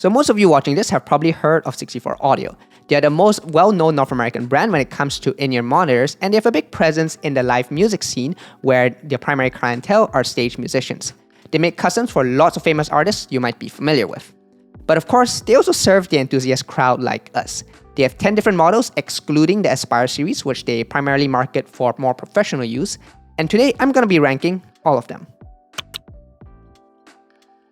So most of you watching this have probably heard of 64 Audio. They are the most well-known North American brand when it comes to in-ear monitors, and they have a big presence in the live music scene where their primary clientele are stage musicians. They make customs for lots of famous artists you might be familiar with. But of course, they also serve the enthusiast crowd like us. They have 10 different models, excluding the Aspire series, which they primarily market for more professional use. And today, I'm going to be ranking all of them.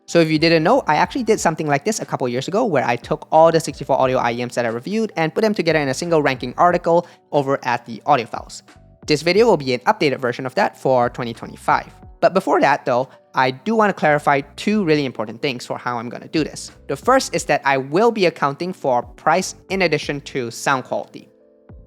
So if you didn't know, I actually did something like this a couple years ago where I took all the 64 Audio IEMs that I reviewed and put them together in a single ranking article over at the Audiophiles. This video will be an updated version of that for 2025. But before that though, I do want to clarify two really important things for how I'm going to do this. The first is that I will be accounting for price in addition to sound quality.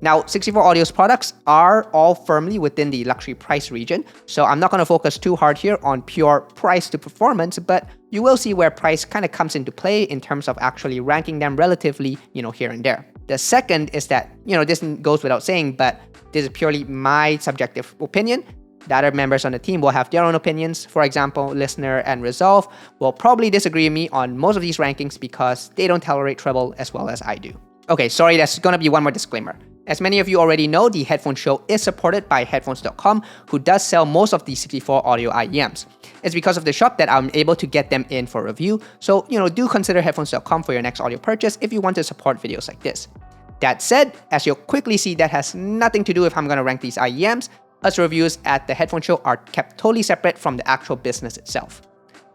Now, 64 Audio's products are all firmly within the luxury price region, so I'm not going to focus too hard here on pure price to performance, but you will see where price kind of comes into play in terms of actually ranking them relatively, here and there. The second is that, this goes without saying, but this is purely my subjective opinion. The other members on the team will have their own opinions. For example, Listener and Resolve will probably disagree with me on most of these rankings because they don't tolerate treble as well as I do. Okay, sorry, there's going to be one more disclaimer. As many of you already know, the Headphone Show is supported by Headphones.com, who does sell most of the 64 Audio IEMs. It's because of the shop that I'm able to get them in for review, so do consider Headphones.com for your next audio purchase if you want to support videos like this. That said, as you'll quickly see, that has nothing to do with how I'm going to rank these IEMs. Us reviews at the Headphone Show are kept totally separate from the actual business itself.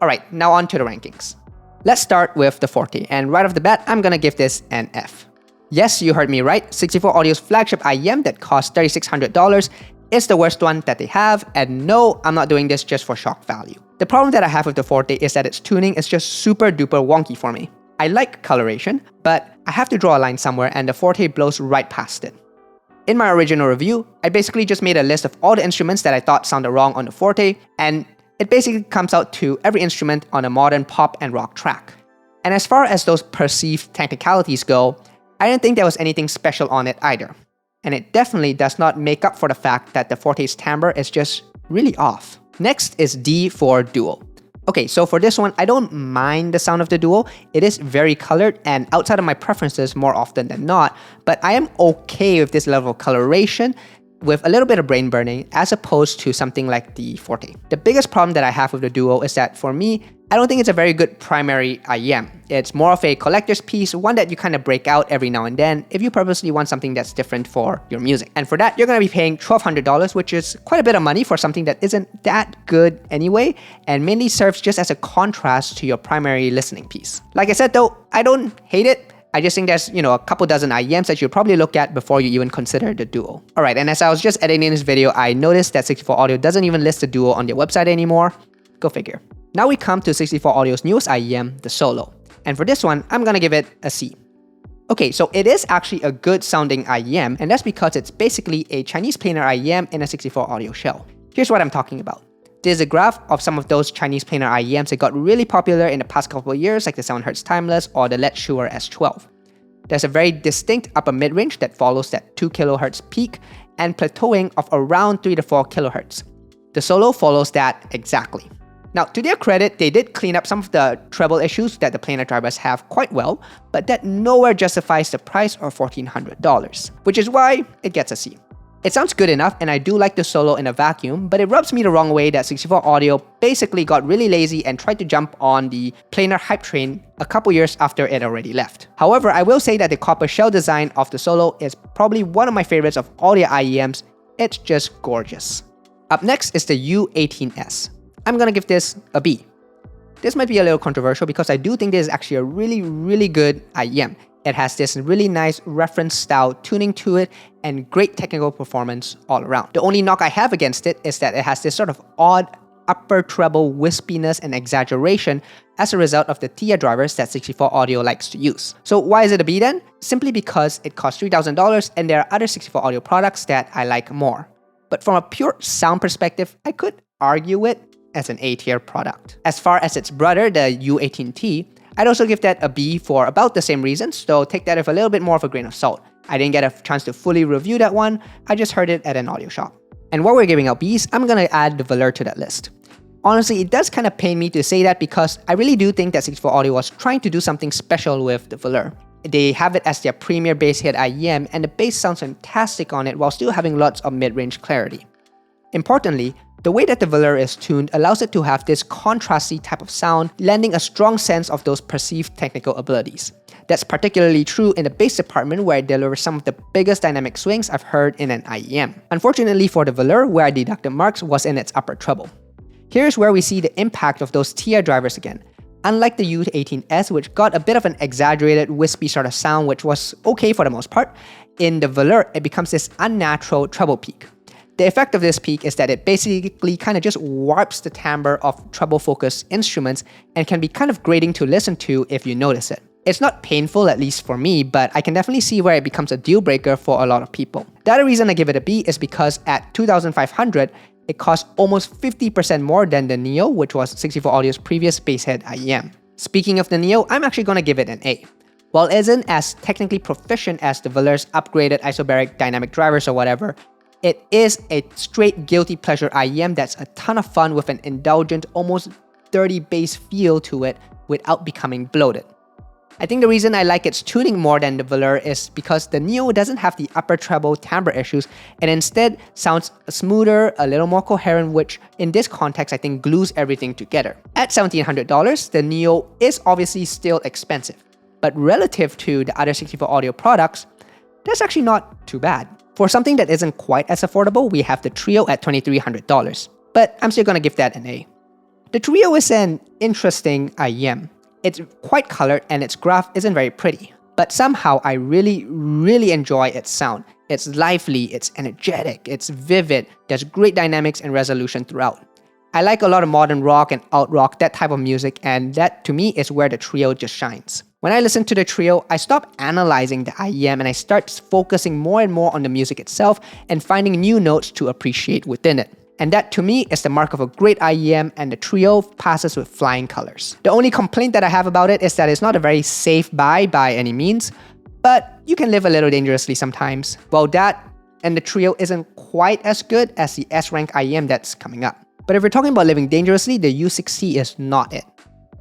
Alright, now on to the rankings. Let's start with the Forte, and right off the bat, I'm going to give this an F. Yes, you heard me right, 64 Audio's flagship IEM that costs $3,600 is the worst one that they have, and no, I'm not doing this just for shock value. The problem that I have with the Forte is that its tuning is just super duper wonky for me. I like coloration, but I have to draw a line somewhere and the Forte blows right past it. In my original review, I basically just made a list of all the instruments that I thought sounded wrong on the Forte, and it basically comes out to every instrument on a modern pop and rock track. And as far as those perceived technicalities go, I didn't think there was anything special on it either. And it definitely does not make up for the fact that the Forte's timbre is just really off. Next is D for Dual. Okay, so for this one, I don't mind the sound of the Dual. It is very colored and outside of my preferences more often than not, but I am okay with this level of coloration with a little bit of brain burning as opposed to something like the Forte. The biggest problem that I have with the Duo is that for me, I don't think it's a very good primary IEM. It's more of a collector's piece, one that you kind of break out every now and then if you purposely want something that's different for your music. And for that, you're going to be paying $1,200, which is quite a bit of money for something that isn't that good anyway, and mainly serves just as a contrast to your primary listening piece. Like I said though, I don't hate it. I just think there's, a couple dozen IEMs that you'll probably look at before you even consider the Duo. Alright, and as I was just editing this video, I noticed that 64 Audio doesn't even list the Duo on their website anymore. Go figure. Now we come to 64 Audio's newest IEM, the Solo. And for this one, I'm gonna give it a C. Okay, so it is actually a good sounding IEM, and that's because it's basically a Chinese planar IEM in a 64 Audio shell. Here's what I'm talking about. There's a graph of some of those Chinese planar IEMs that got really popular in the past couple of years, like the 7Hz Timeless or the LED Shure S12. There's a very distinct upper mid-range that follows that 2 kHz peak and plateauing of around 3 to 4 kHz. The Solo follows that exactly. Now, to their credit, they did clean up some of the treble issues that the planar drivers have quite well, but that nowhere justifies the price of $1,400, which is why it gets a C. It sounds good enough, and I do like the Solo in a vacuum, but it rubs me the wrong way that 64 Audio basically got really lazy and tried to jump on the planar hype train a couple years after it already left. However, I will say that the copper shell design of the Solo is probably one of my favorites of all the IEMs. It's just gorgeous. Up next is the U18S. I'm gonna give this a B. This might be a little controversial because I do think this is actually a really good IEM. It has this really nice reference style tuning to it and great technical performance all around. The only knock I have against it is that it has this sort of odd upper treble wispiness and exaggeration as a result of the TIA drivers that 64 Audio likes to use. So why is it a B then? Simply because it costs $3,000 and there are other 64 Audio products that I like more. But from a pure sound perspective, I could argue it as an A-tier product. As far as its brother, the U18T, I'd also give that a B for about the same reasons, so take that with a little bit more of a grain of salt. I didn't get a chance to fully review that one, I just heard it at an audio shop. And while we're giving out Bs, I'm gonna add the Velour to that list. Honestly, it does kind of pain me to say that because I really do think that 64 Audio was trying to do something special with the velour. They have it as their premier bass head IEM, and the bass sounds fantastic on it while still having lots of mid-range clarity. Importantly, the way that the velour is tuned allows it to have this contrasty type of sound, lending a strong sense of those perceived technical abilities. That's particularly true in the bass department, where it delivers some of the biggest dynamic swings I've heard in an IEM. Unfortunately for the velour, where I deducted marks was in its upper treble. Here's where we see the impact of those TI drivers again. Unlike the U18S, which got a bit of an exaggerated wispy sort of sound, which was okay for the most part, in the velour it becomes this unnatural treble peak. The effect of this peak is that it basically kind of just warps the timbre of treble-focused instruments and can be kind of grating to listen to if you notice it. It's not painful, at least for me, but I can definitely see where it becomes a deal breaker for a lot of people. The other reason I give it a B is because at $2,500, it costs almost 50% more than the Neo, which was 64 Audio's previous basshead IEM. Speaking of the Neo, I'm actually gonna give it an A. While it isn't as technically proficient as the velour's upgraded isobaric dynamic drivers or whatever, it is a straight guilty pleasure IEM that's a ton of fun with an indulgent, almost dirty bass feel to it without becoming bloated. I think the reason I like its tuning more than the velour is because the Neo doesn't have the upper treble timbre issues and instead sounds smoother, a little more coherent, which in this context I think glues everything together. At $1,700, the Neo is obviously still expensive, but relative to the other 64 Audio products, that's actually not too bad. For something that isn't quite as affordable, we have the Trio at $2,300, but I'm still gonna give that an A. The Trio is an interesting IEM. It's quite colored and its graph isn't very pretty, but somehow I really enjoy its sound. It's lively, it's energetic, it's vivid, there's great dynamics and resolution throughout. I like a lot of modern rock and alt rock, that type of music, and that to me is where the Trio just shines. When I listen to the Trio, I stop analyzing the IEM and I start focusing more and more on the music itself and finding new notes to appreciate within it. And that to me is the mark of a great IEM, and the Trio passes with flying colors. The only complaint that I have about it is that it's not a very safe buy by any means, but you can live a little dangerously sometimes. Well, that and the Trio isn't quite as good as the S-rank IEM that's coming up. But if we're talking about living dangerously, the U6C is not it.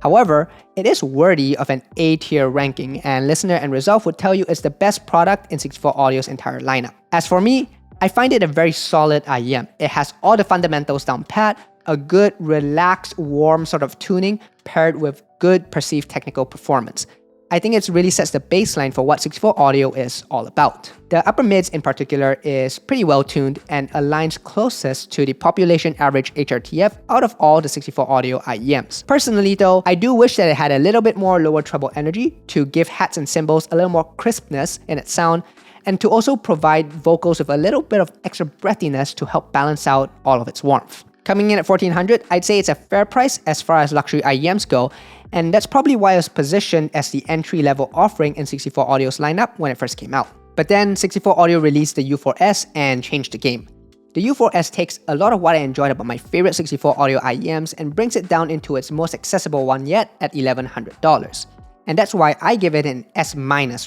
However, it is worthy of an A-tier ranking, and Listener and Resolve would tell you it's the best product in 64 Audio's entire lineup. As for me, I find it a very solid IEM. It has all the fundamentals down pat, a good, relaxed, warm sort of tuning paired with good perceived technical performance. I think it really sets the baseline for what 64 Audio is all about. The upper mids in particular is pretty well tuned and aligns closest to the population average HRTF out of all the 64 Audio IEMs. Personally though, I do wish that it had a little bit more lower treble energy to give hats and cymbals a little more crispness in its sound, and to also provide vocals with a little bit of extra breathiness to help balance out all of its warmth. Coming in at $1,400, I'd say it's a fair price as far as luxury IEMs go, and that's probably why it was positioned as the entry-level offering in 64 Audio's lineup when it first came out. But then 64 Audio released the U4S and changed the game. The U4S takes a lot of what I enjoyed about my favorite 64 Audio IEMs and brings it down into its most accessible one yet at $1,100. And that's why I give it an S-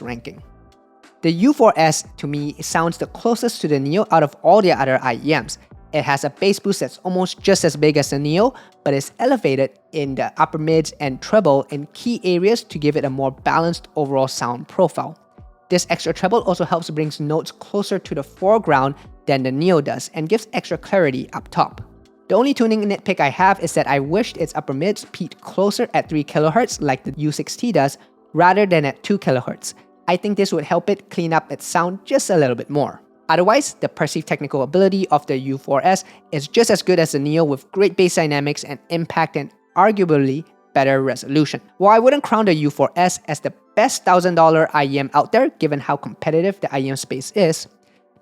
ranking. The U4S, to me, sounds the closest to the Neo out of all the other IEMs. It has a bass boost that's almost just as big as the Neo, but is elevated in the upper mids and treble in key areas to give it a more balanced overall sound profile. This extra treble also helps bring notes closer to the foreground than the Neo does and gives extra clarity up top. The only tuning nitpick I have is that I wished its upper mids peaked closer at 3 kHz like the U6T does, rather than at 2 kHz. I think this would help it clean up its sound just a little bit more. Otherwise, the perceived technical ability of the U4S is just as good as the Neo with great bass dynamics and impact and arguably better resolution. While I wouldn't crown the U4S as the best $1,000 IEM out there given how competitive the IEM space is,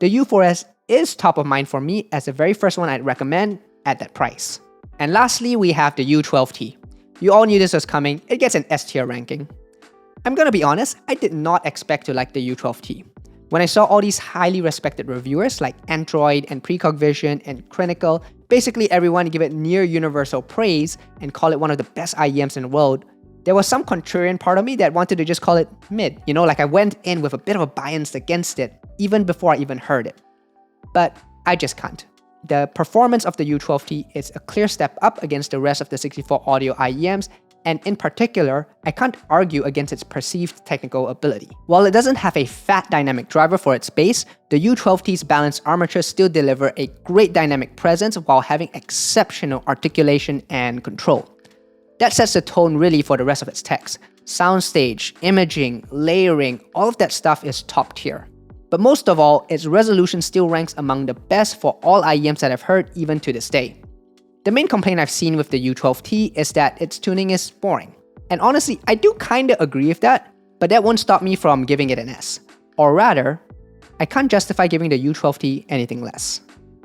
the U4S is top of mind for me as the very first one I'd recommend at that price. And lastly, we have the U12T. You all knew this was coming, it gets an S tier ranking. I'm gonna be honest, I did not expect to like the U12T. When I saw all these highly respected reviewers like Android and Precog Vision and Clinical, basically everyone give it near universal praise and call it one of the best IEMs in the world, there was some contrarian part of me that wanted to just call it mid. You know, like I went in with a bit of a bias against it, even before I even heard it. But I just can't. the performance of the U12T is a clear step up against the rest of the 64 audio IEMs, and in particular, I can't argue against its perceived technical ability. While it doesn't have a fat dynamic driver for its bass, the U12T's balanced armatures still deliver a great dynamic presence while having exceptional articulation and control. That sets the tone really for the rest of its techs. Soundstage, imaging, layering, all of that stuff is top tier. But most of all, its resolution still ranks among the best for all IEMs that I've heard even to this day. The main complaint I've seen with the U12T is that its tuning is boring. And honestly, I do kinda agree with that, but that won't stop me from giving it an S. Or rather, I can't justify giving the U12T anything less.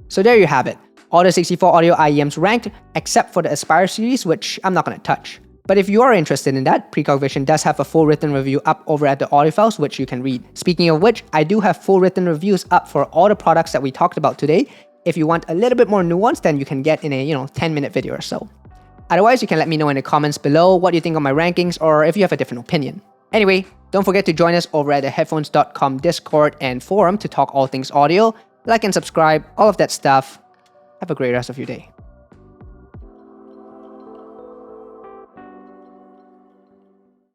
So there you have it. All the 64 audio IEMs ranked, except for the Aspire series, which I'm not gonna touch. But if you are interested in that, Precog Vision does have a full written review up over at the Audiophiles, which you can read. Speaking of which, I do have full written reviews up for all the products that we talked about today. If you want a little bit more nuance, then you can get in a 10-minute video or so. Otherwise, you can let me know in the comments below what you think of my rankings or if you have a different opinion. Anyway, don't forget to join us over at the headphones.com Discord and forum to talk all things audio. Like and subscribe, all of that stuff. Have a great rest of your day.